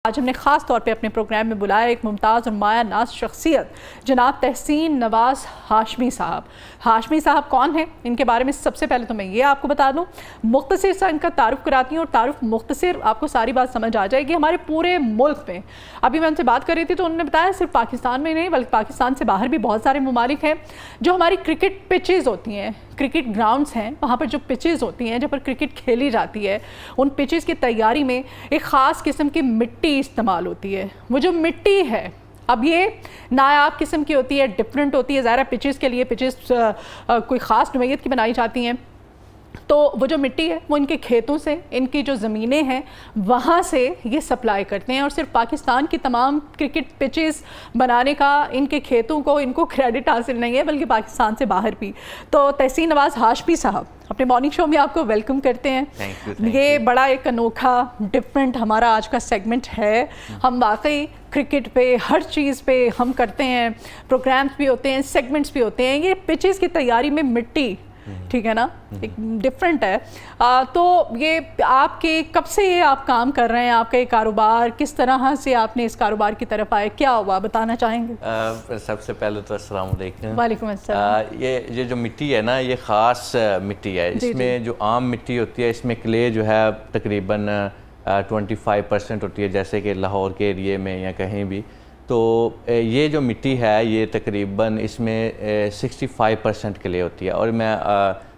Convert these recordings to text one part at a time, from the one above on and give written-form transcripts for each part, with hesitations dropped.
آج ہم نے خاص طور پہ اپنے پروگرام میں بلایا ایک ممتاز اور مایہ ناز شخصیت جناب تحسین نواز ہاشمی صاحب۔ ہاشمی صاحب کون ہیں؟ ان کے بارے میں سب سے پہلے تو میں یہ آپ کو بتا دوں، مختصر سا ان کا تعارف کراتی ہوں، اور تعارف مختصر آپ کو ساری بات سمجھ آ جائے گی۔ ہمارے پورے ملک میں، ابھی میں ان سے بات کر رہی تھی تو انہوں نے بتایا صرف پاکستان میں نہیں بلکہ پاکستان سے باہر بھی بہت سارے ممالک ہیں جو ہماری کرکٹ پچز ہوتی ہیں، کرکٹ گراؤنڈز ہیں، وہاں پر جو پچز ہوتی ہیں جہاں پر کرکٹ کھیلی جاتی ہے، ان پچز کی تیاری میں ایک خاص قسم کی مٹی استعمال ہوتی ہے۔ وہ جو مٹی ہے اب یہ نایاب قسم کی ہوتی ہے، ڈفرنٹ ہوتی ہے، ظاہرہ پچز کے لیے پچز کوئی خاص نوعیت کی بنائی جاتی ہیں، تو وہ جو مٹی ہے وہ ان کے کھیتوں سے، ان کی جو زمینیں ہیں وہاں سے یہ سپلائی کرتے ہیں، اور صرف پاکستان کی تمام کرکٹ پچز بنانے کا ان کے کھیتوں کو ان کو کریڈٹ حاصل نہیں ہے بلکہ پاکستان سے باہر بھی۔ تو تحسین نواز ہاشمی صاحب اپنے مارننگ شو میں آپ کو ویلکم کرتے ہیں۔ یہ بڑا ایک انوکھا ڈفرنٹ ہمارا آج کا سیگمنٹ ہے۔ ہم واقعی کرکٹ پہ ہر چیز پہ ہم کرتے ہیں، پروگرامز بھی ہوتے ہیں، سیگمنٹس بھی ہوتے ہیں، یہ پچز کی تیاری میں مٹی، ٹھیک ہے نا، ایک ڈفرنٹ ہے۔ تو یہ آپ کے کب سے یہ آپ کام کر رہے ہیں، آپ کا یہ کاروبار کس طرح سے آپ نے اس کاروبار کی طرف آئے، کیا ہوا بتانا چاہیں گے؟ سب سے پہلے تو السلام علیکم۔ وعلیکم السلام۔ یہ جو مٹی ہے نا، یہ خاص مٹی ہے۔ اس میں جو عام مٹی ہوتی ہے اس میں کلے جو ہے تقریباً 25% ہوتی ہے، جیسے کہ لاہور کے ایریے میں یا کہیں بھی۔ تو یہ جو مٹی ہے یہ تقریباً اس میں 65% کلے ہوتی ہے۔ اور میں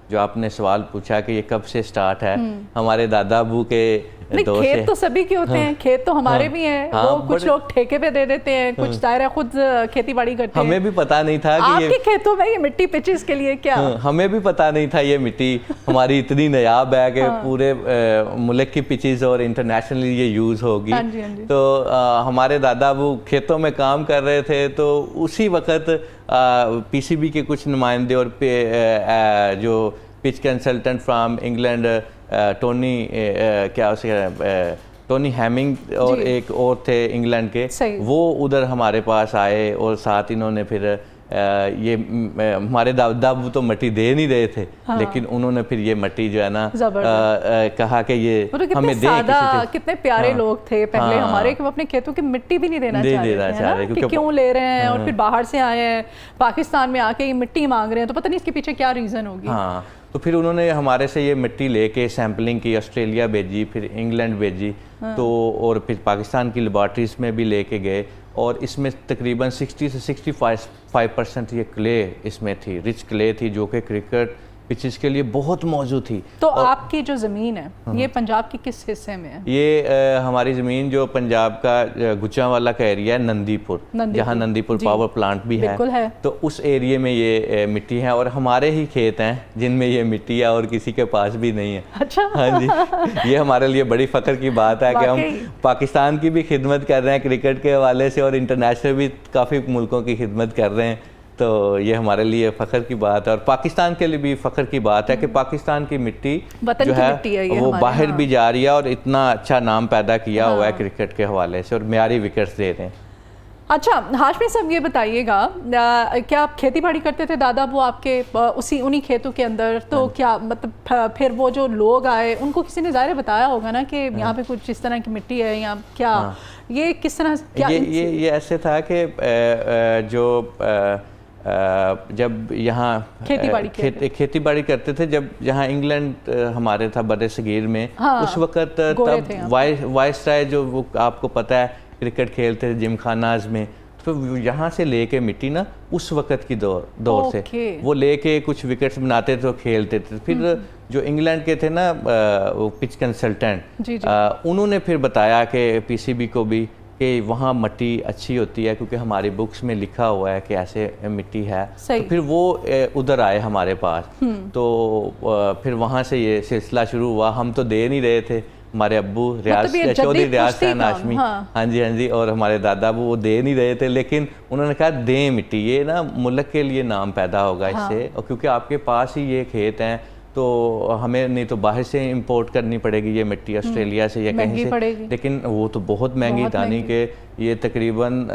جو آپ نے سوال پوچھا کہ یہ کب سے سٹارٹ ہے، ہمارے دادا ابو کے دور سے۔ کھیت تو سبھی کے ہوتے ہیں، کھیت تو ہمارے بھی ہیں، وہ کچھ لوگ ٹھیکے پہ دے دیتے ہیں، کچھ دائرہ خود کھیتی باڑی کرتے ہیں۔ ہمیں بھی پتہ نہیں تھا کہ آپ کے کھیتوں میں یہ مٹی پچز کے لیے کیا؟ ہمیں بھی پتہ نہیں تھا یہ مٹی ہماری اتنی نایاب ہے کہ پورے ملک کی پچز اور انٹرنیشنلی یہ یوز ہوگی۔ تو ہمارے دادا ابو کھیتوں میں کام کر رہے تھے، تو اسی وقت پی سی بی کے کچھ نمائندے اور جو pitch consultant from England Tony hemming اور ایک اور تھے انگلینڈ کے، وہ ادھر ہمارے پاس آئے، اور ساتھ انہوں نے پھر یہ ہمارے دادا ابو تو مٹی دے نہیں رہے تھے، لیکن انہوں نے پھر یہ مٹی جو ہے نا کہا کہ یہ ہمیں دے۔ کتنے پیارے لوگ تھے پہلے ہمارے کہ وہ اپنے کھیتوں کی مٹی بھی نہیں دینا چاہ رہے کہ کیوں لے رہے ہیں، اور پھر باہر سے آئے ہیں پاکستان میں آ کے یہ مٹی مانگ رہے ہیں، تو پتہ نہیں اس کے پیچھے کیا ریزن ہوگی۔ ہاں، تو پھر انہوں نے ہمارے سے یہ مٹی لے کے سیمپلنگ کی، آسٹریلیا بھیجی، پھر انگلینڈ بھیجی، تو اور پھر پاکستان کی لیبارٹریز میں بھی لے کے گئے، اور اس میں تقریباً 60 سے 65% یہ کلے اس میں تھی، رچ کلے تھی، جو کہ کرکٹ پچز کے لیے بہت موزوں تھی۔ تو آپ کی جو زمین ہے یہ پنجاب کی کس حصے میں ہے؟ یہ ہماری زمین جو پنجاب کا گجرانوالہ کا ایریا ہے، نندی پور، جہاں نندی پور پاور پلانٹ بھی ہے، تو اس ایریے میں یہ مٹی ہے، اور ہمارے ہی کھیت ہیں جن میں یہ مٹی ہے، اور کسی کے پاس بھی نہیں ہے۔ اچھا، ہاں جی، یہ ہمارے لیے بڑی فخر کی بات ہے کہ ہم پاکستان کی بھی خدمت کر رہے ہیں کرکٹ کے حوالے سے، اور انٹرنیشنل بھی کافی ملکوں کی خدمت کر رہے ہیں، تو یہ ہمارے لیے فخر کی بات ہے، اور پاکستان کے لیے بھی فخر کی بات ہے کہ پاکستان کی مٹی جو ہے وہ باہر بھی جا رہی ہے، اور اتنا اچھا نام پیدا کیا ہوا ہے کرکٹ کے حوالے سے، اور معیاری وکٹس دے رہے ہیں۔ اچھا ہاشمی صاحب، یہ بتائیے گا کیا آپ کھیتی باڑی کرتے تھے دادا وہ آپ کے انہی کھیتوں کے اندر؟ تو کیا مطلب پھر وہ جو لوگ آئے ان کو کسی نے ظاہر بتایا ہوگا نا کہ یہاں پہ کچھ اس طرح کی مٹی ہے یا کیا؟ یہ کس طرح؟ یہ ایسے تھا کہ جو جب یہاں کھیتی باڑی کرتے تھے، جب یہاں انگلینڈ ہمارے تھا بر صغیر میں، اس وقت تب وائس رائے جو وہ آپ کو پتہ ہے کرکٹ کھیلتے تھے جم خاناز میں، تو یہاں سے لے کے مٹی نا اس وقت کی دور سے وہ لے کے کچھ وکٹس بناتے تھے اور کھیلتے تھے۔ پھر جو انگلینڈ کے تھے نا پچ کنسلٹنٹ، انہوں نے پھر بتایا کہ پی سی بی کو بھی کہ وہاں مٹی اچھی ہوتی ہے، کیونکہ ہماری بکس میں لکھا ہوا ہے کہ ایسے مٹی ہے، تو پھر وہ ادھر آئے ہمارے پاس، تو پھر وہاں سے یہ سلسلہ شروع ہوا۔ ہم تو دے نہیں رہے تھے، ہمارے ابو چودھری ریاض خان ہاشمی، ہاں جی، اور ہمارے دادا ابو وہ دے نہیں رہے تھے، لیکن انہوں نے کہا دیں مٹی، یہ نا ملک کے لیے نام پیدا ہوگا اس سے، اور کیونکہ آپ کے پاس ہی یہ کھیت ہیں، تو ہمیں نہیں تو باہر سے امپورٹ کرنی پڑے گی یہ مٹی، آسٹریلیا سے یا کہیں سے، لیکن وہ تو بہت مہنگی تھا، نہیں کہ یہ تقریباً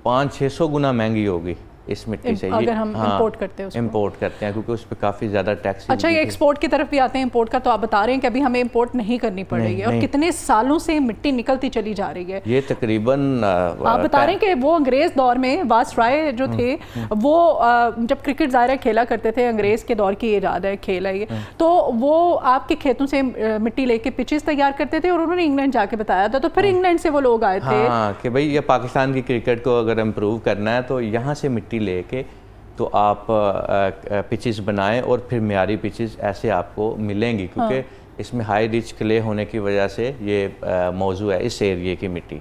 500-600 گنا مہنگی ہوگی اس مٹی سے. اگر ہم امپورٹ کرتے ہیں امپورٹ کرتے ہیں کیونکہ اس پہ کافی زیادہ ٹیکس. اچھا یہ ایکسپورٹ کی طرف بھی آتے ہیں امپورٹ کا, تو آپ بتا رہے ہیں کہ ابھی ہمیں امپورٹ نہیں کرنی پڑ رہی ہے, اور کتنے سالوں سے مٹی نکلتی چلی جا رہی ہے. یہ تقریباً آپ بتا رہے ہیں کہ وہ انگریز دور میں وائس رائے جو تھے وہ جب کرکٹ ظاہر کھیلا کرتے تھے, انگریز کے دور کی ایجاد ہے کھیل ہے یہ, تو وہ آپ کے کھیتوں سے مٹی لے کے پچز تیار کرتے تھے, اور انہوں نے انگلینڈ جا کے بتایا تھا, تو پھر انگلینڈ سے وہ لوگ آئے تھے کہ بھئی یہ پاکستان کی کرکٹ کو اگر امپروو کرنا ہے تو یہاں سے مٹی لے کے تو آپ پچز بنائیں, اور پھر معیاری پچز ایسے آپ کو ملیں گی, کیونکہ اس میں ہائی ریچ کلے ہونے کی وجہ سے یہ موضوع ہے اس ایریے کی مٹی.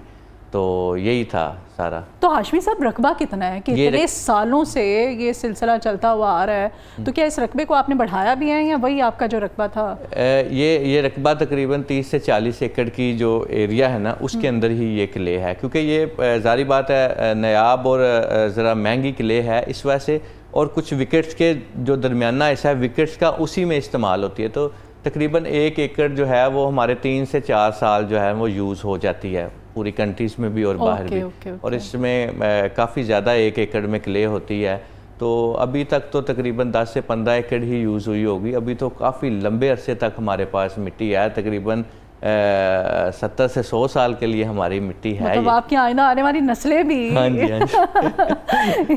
تو یہی تھا سارا. تو ہاشمی صاحب رقبہ کتنا ہے کہ اتنے سالوں سے یہ سلسلہ چلتا ہوا آ رہا ہے, تو کیا اس رقبے کو آپ نے بڑھایا بھی ہے یا وہی آپ کا جو رقبہ تھا؟ یہ رقبہ تقریباً 30 سے 40 ایکڑ کی جو ایریا ہے نا اس کے اندر ہی یہ کلے ہے, کیونکہ یہ ظاہری بات ہے نایاب اور ذرا مہنگی کلے ہے اس وجہ سے, اور کچھ وکٹس کے جو درمیانہ حصہ ہے وکٹس کا اسی میں استعمال ہوتی ہے. تو تقریباً 1 ایکڑ جو ہے وہ ہمارے 3 سے 4 سال جو ہے وہ یوز ہو جاتی ہے پوری کنٹریز میں بھی اور باہر بھی, اور اس میں کافی زیادہ 1 ایکڑ میں کلے ہوتی ہے. تو ابھی تک تو تقریباً 10 سے 15 ایکڑ ہی یوز ہوئی ہوگی, ابھی تو کافی لمبے عرصے تک ہمارے پاس مٹی ہے, تقریباً 70 سے 100 سال کے لیے ہماری مٹی ہے. مطلب آپ کی آئندہ آنے والی نسلیں بھی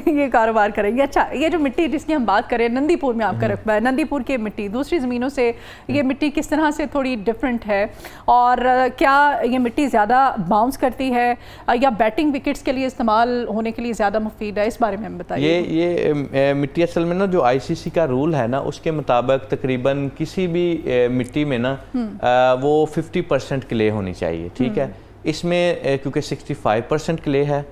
یہ کاروبار کریں گے. اچھا یہ جو مٹی جس کی ہم بات کریں, نندی پور میں آپ کا رقبہ ہے, نندی پور کی مٹی دوسری زمینوں سے یہ مٹی کس طرح سے تھوڑی ڈفرینٹ ہے, اور کیا یہ مٹی زیادہ باؤنس کرتی ہے یا بیٹنگ وکٹس کے لیے استعمال ہونے کے لیے زیادہ مفید ہے, اس بارے میں ہم بتائیے. یہ مٹی اصل میں نا جو ICC کا رول ہے نا اس کے مطابق تقریباً کسی بھی مٹی میں نا وہ 50% کلے ہونی چاہیے, ٹھیک ہے. اس میں کیونکہ 65% کلے ہے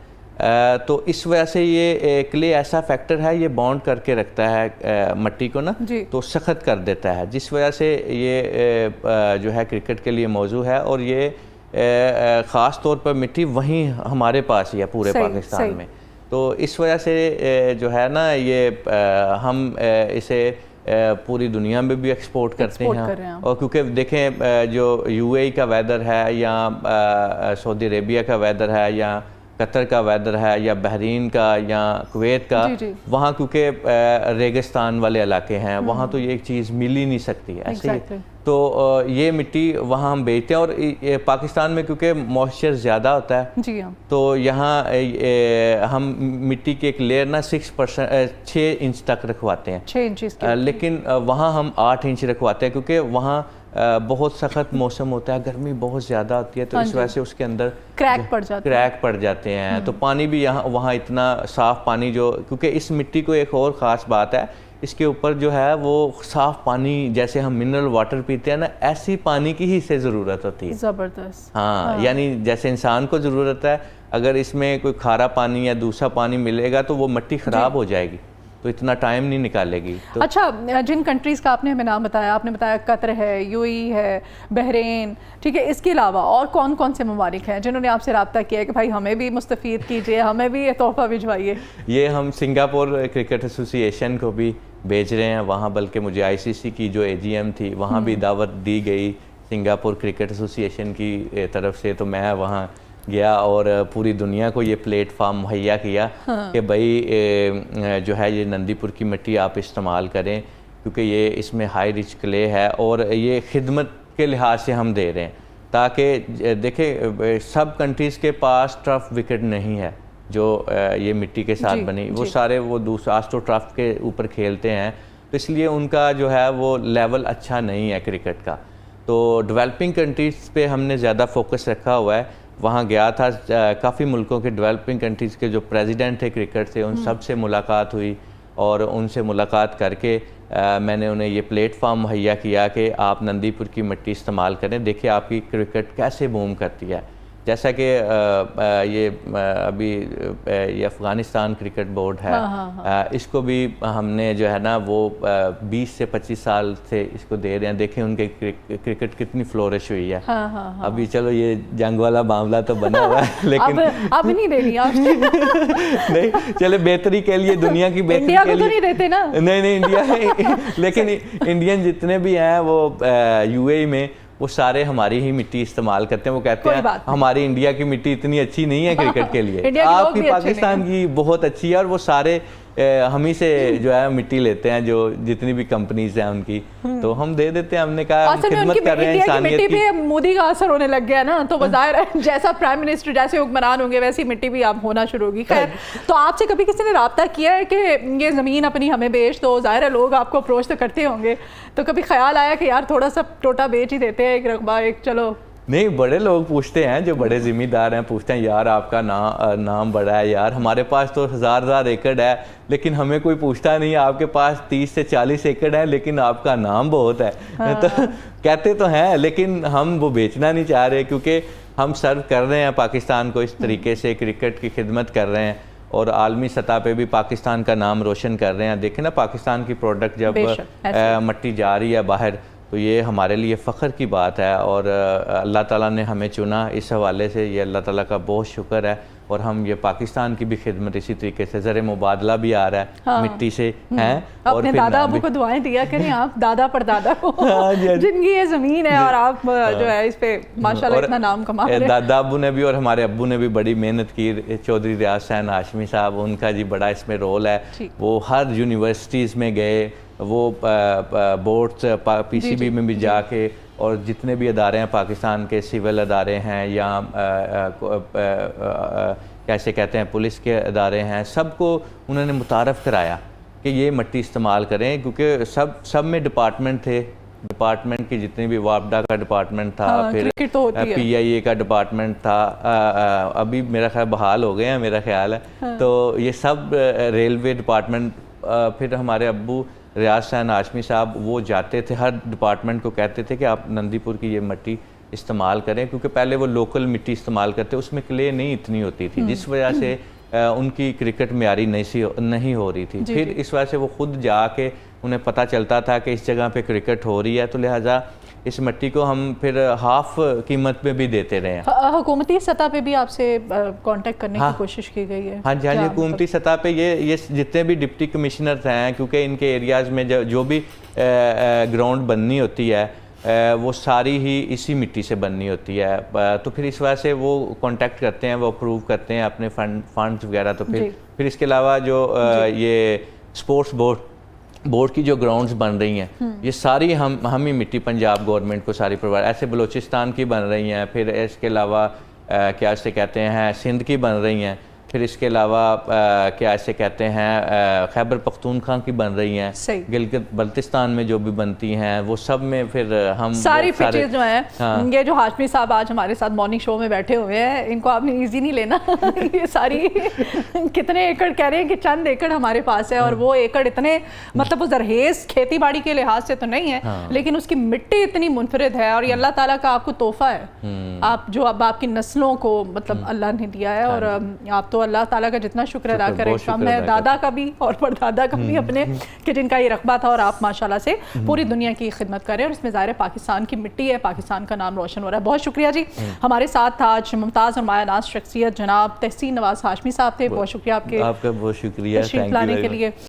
تو اس وجہ سے یہ کلے ایسا فیکٹر ہے, یہ بانڈ کر کے رکھتا ہے مٹی کو نا, تو سخت کر دیتا ہے, جس وجہ سے یہ جو ہے کرکٹ کے لیے موضوع ہے. اور یہ خاص طور پر مٹی وہیں ہمارے پاس ہی ہے پورے پاکستان میں, تو اس وجہ سے جو ہے نا یہ ہم اسے پوری دنیا میں بھی ایکسپورٹ کرتے ہیں. اور کیونکہ دیکھیں جو UAE کا ویدر ہے یا سعودی عربیہ کا ویدر ہے یا قطر کا ویدر ہے یا بحرین کا یا کویت کا, وہاں کیونکہ ریگستان والے علاقے ہیں, وہاں تو یہ ایک چیز مل ہی نہیں سکتی ایسے ہی. تو یہ مٹی وہاں ہم بیچتے ہیں, اور پاکستان میں کیونکہ موئسچر زیادہ ہوتا ہے تو یہاں ہم مٹی کی ایک لیئر نا 6 انچ تک رکھواتے ہیں, لیکن وہاں ہم 8 انچ رکھواتے ہیں کیونکہ وہاں بہت سخت موسم ہوتا ہے, گرمی بہت زیادہ ہوتی ہے, تو اس وجہ سے اس کے اندر کریک پڑ جاتے ہیں. تو پانی بھی وہاں اتنا صاف پانی جو, کیونکہ اس مٹی کو ایک اور خاص بات ہے, اس کے اوپر جو ہے وہ صاف پانی, جیسے ہم منرل واٹر پیتے ہیں نا ایسی پانی کی ہی اسے ضرورت ہوتی ہے. زبردست. ہاں یعنی جیسے انسان کو ضرورت ہے, اگر اس میں کوئی کھارا پانی یا دوسرا پانی ملے گا تو وہ مٹی خراب ہو جائے گی, تو اتنا ٹائم نہیں نکالے گی. اچھا جن کنٹریز کا آپ نے ہمیں نام بتایا, آپ نے بتایا قطر ہے, UAE ہے, بحرین, ٹھیک ہے, اس کے علاوہ اور کون کون سے ممالک ہیں جنہوں نے آپ سے رابطہ کیا ہے کہ بھائی ہمیں بھی مستفید کیجئے, ہمیں بھی یہ تحفہ بھجوائیے؟ یہ ہم سنگاپور کرکٹ ایسوسی ایشن کو بھی بھیج رہے ہیں وہاں, بلکہ مجھے ICC کی جو AGM تھی وہاں بھی دعوت دی گئی سنگاپور کرکٹ ایسوسی ایشن کی طرف سے, تو میں وہاں گیا اور پوری دنیا کو یہ پلیٹ فارم مہیا کیا کہ بھائی جو ہے یہ نندی پور کی مٹی آپ استعمال کریں, کیونکہ یہ اس میں ہائی ریچ کلے ہے, اور یہ خدمت کے لحاظ سے ہم دے رہے ہیں, تاکہ دیکھیں سب کنٹریز کے پاس ٹرف وکٹ نہیں ہے جو یہ مٹی کے ساتھ بنی, وہ سارے وہ دوسرا آسٹرو ٹرف کے اوپر کھیلتے ہیں, تو اس لیے ان کا جو ہے وہ لیول اچھا نہیں ہے کرکٹ کا. تو ڈیولپنگ کنٹریز پہ ہم نے زیادہ فوکس رکھا ہوا ہے. وہاں گیا تھا, کافی ملکوں کے ڈیولپنگ کنٹریز کے جو پریزیڈنٹ تھے کرکٹ سے ان سب سے ملاقات ہوئی, اور ان سے ملاقات کر کے میں نے انہیں یہ پلیٹ فارم مہیا کیا کہ آپ نندی پور کی مٹی استعمال کریں, دیکھیں آپ کی کرکٹ کیسے بوم کرتی ہے. جیسا کہ یہ ابھی یہ افغانستان کرکٹ بورڈ ہے, اس کو بھی ہم نے جو ہے نا وہ 20 سے 25 سال سے اس کو دے رہے ہیں, دیکھیں ان کے کرکٹ کتنی فلورش ہوئی ہے. ابھی چلو یہ جنگ والا معاملہ تو بنا ہوا ہے, لیکن اب نہیں دے رہی نہیں, چلے بہتری کے لیے, دنیا کی بہتری کے لیے نہیں دیتے نا, نہیں انڈیا, لیکن انڈین جتنے بھی ہیں وہ UAE میں وہ سارے ہماری ہی مٹی استعمال کرتے ہیں. وہ کہتے ہیں ہماری انڈیا کی مٹی اتنی اچھی نہیں ہے کرکٹ کے لیے, آپ کی پاکستان کی بہت اچھی ہے, اور وہ سارے ہم ہی سے جو ہے مٹی لیتے ہیں, جو جتنی بھی کمپنیز ہیں ان کی, تو ہم دے دیتے ہیں. ہم نے کہا خدمت کر رہے ہیں انسانیت کی. مٹی پہ مودی کا اثر ہونے لگ گیا نا, تو بظاہر ہے جیسا پرائم منسٹر جیسے حکمران ہوں گے ویسی مٹی بھی اب ہونا شروع ہوگی. خیر, تو آپ سے کبھی کسی نے رابطہ کیا ہے کہ یہ زمین اپنی ہمیں بیچ دو؟ ظاہر ہے لوگ آپ کو اپروچ تو کرتے ہوں گے, تو کبھی خیال آیا کہ یار تھوڑا سا ٹوٹا بیچ ہی دیتے ہیں, ایک رقبہ ایک, چلو؟ نہیں, بڑے لوگ پوچھتے ہیں, جو بڑے ذمہ دار ہیں پوچھتے ہیں یار آپ کا نام بڑا ہے یار, ہمارے پاس تو ہزار ایکڑ ہے لیکن ہمیں کوئی پوچھتا نہیں, آپ کے پاس 30 سے 40 ایکڑ ہے لیکن آپ کا نام بہت ہے. تو کہتے تو ہیں لیکن ہم وہ بیچنا نہیں چاہ رہے, کیونکہ ہم سرو کر رہے ہیں پاکستان کو اس طریقے سے, کرکٹ کی خدمت کر رہے ہیں اور عالمی سطح پہ بھی پاکستان کا نام روشن کر رہے ہیں. دیکھیں نا پاکستان کی پروڈکٹ جب مٹی جا رہی ہے باہر, تو یہ ہمارے لیے فخر کی بات ہے, اور اللہ تعالیٰ نے ہمیں چنا اس حوالے سے, یہ اللہ تعالیٰ کا بہت شکر ہے. اور ہم یہ پاکستان کی بھی خدمت اسی طریقے سے, زر مبادلہ بھی آ رہا ہے مٹی سے ہیں. اور اپنے دادا ابو کو دعائیں دیا کریں آپ, دادا پر دادا کو جن کی یہ زمین ہے, اور آپ جو ہے اس پہ ماشاءاللہ اتنا نام کما رہے ہیں. دادا ابو نے بھی اور ہمارے ابو نے بھی بڑی محنت کی. چودھری ریاض حسین ہاشمی صاحب, ان کا جی بڑا اس میں رول ہے. وہ ہر یونیورسٹیز میں گئے, وہ بورڈز پی سی بی میں بھی جا کے, اور جتنے بھی ادارے ہیں پاکستان کے, سول ادارے ہیں یا کیسے کہتے ہیں پولیس کے ادارے ہیں, سب کو انہوں نے متعارف کرایا کہ یہ مٹی استعمال کریں, کیونکہ سب میں ڈپارٹمنٹ تھے. ڈپارٹمنٹ کی جتنی بھی وابڈا کا ڈپارٹمنٹ تھا, پھر پی آئی اے کا ڈپارٹمنٹ تھا, ابھی میرا خیال بحال ہو گئے ہیں میرا خیال ہے, تو یہ سب ریلوے ڈپارٹمنٹ. پھر ہمارے ابو ریاض حسین ہاشمی صاحب وہ جاتے تھے ہر ڈپارٹمنٹ کو, کہتے تھے کہ آپ نندی پور کی یہ مٹی استعمال کریں, کیونکہ پہلے وہ لوکل مٹی استعمال کرتے, اس میں کلے نہیں اتنی ہوتی تھی, جس وجہ سے ان کی کرکٹ معیاری نہیں ہو رہی تھی. پھر اس وجہ سے وہ خود جا کے انہیں پتہ چلتا تھا کہ اس جگہ پہ کرکٹ ہو رہی ہے, تو لہٰذا اس مٹی کو ہم پھر ہاف قیمت پہ بھی دیتے رہے ہیں. حکومتی سطح پہ بھی آپ سے کانٹیکٹ کرنے کی کوشش کی گئی ہے؟ ہاں جی, حکومتی سطح پہ یہ جتنے بھی ڈپٹی کمشنرز ہیں, کیونکہ ان کے ایریاز میں جو بھی گراؤنڈ بننی ہوتی ہے وہ ساری ہی اسی مٹی سے بننی ہوتی ہے, تو پھر اس وجہ سے وہ کانٹیکٹ کرتے ہیں, وہ اپروو کرتے ہیں اپنے فنڈز وغیرہ. تو پھر اس کے علاوہ جو یہ اسپورٹس بورڈ کی جو گراؤنڈز بن رہی ہیں, یہ ساری ہم ہی مٹی پنجاب گورنمنٹ کو ساری پرووائڈ, ایسے بلوچستان کی بن رہی ہیں, پھر اس کے علاوہ کیا اسے کہتے ہیں سندھ کی بن رہی ہیں, پھر اس کے علاوہ کیا اسے کہتے ہیں خیبر پختونخوا کی بن رہی ہیں, گلگت بلتستان میں جو بھی بنتی ہیں وہ سب میں پھر ہم ساری پچیز جو ہیں. یہ جو ہاشمی صاحب آج ہمارے ساتھ مارننگ شو میں بیٹھے ہوئے ہیں, ان کو آپ نے ایزی نہیں لینا. یہ ساری کتنے ایکڑ کہہ رہے ہیں کہ چند ایکڑ ہمارے پاس ہے, اور وہ ایکڑ اتنے مطلب وہ زرخیز کھیتی باڑی کے لحاظ سے تو نہیں ہے, لیکن اس کی مٹی اتنی منفرد ہے, اور یہ اللہ تعالیٰ کا آپ کو تحفہ ہے, آپ جو اب آپ کی نسلوں کو مطلب اللہ نے دیا ہے. اور آپ تو اللہ تعالیٰ کا جتنا شکر ادا کریں کم ہے, دادا کا بھی اور پردادا کا بھی اپنے, کہ جن کا یہ رقبہ تھا, اور آپ ماشاءاللہ سے پوری دنیا کی خدمت کریں, اور اس میں ظاہر ہے پاکستان کی مٹی ہے, پاکستان کا نام روشن ہو رہا ہے. بہت شکریہ جی. ہمارے ساتھ آج ممتاز اور مایہ ناز شخصیت جناب تحسین نواز ہاشمی صاحب تھے. بہت شکریہ آپ کا بہت شکریہ تشریف لانے کے لیے.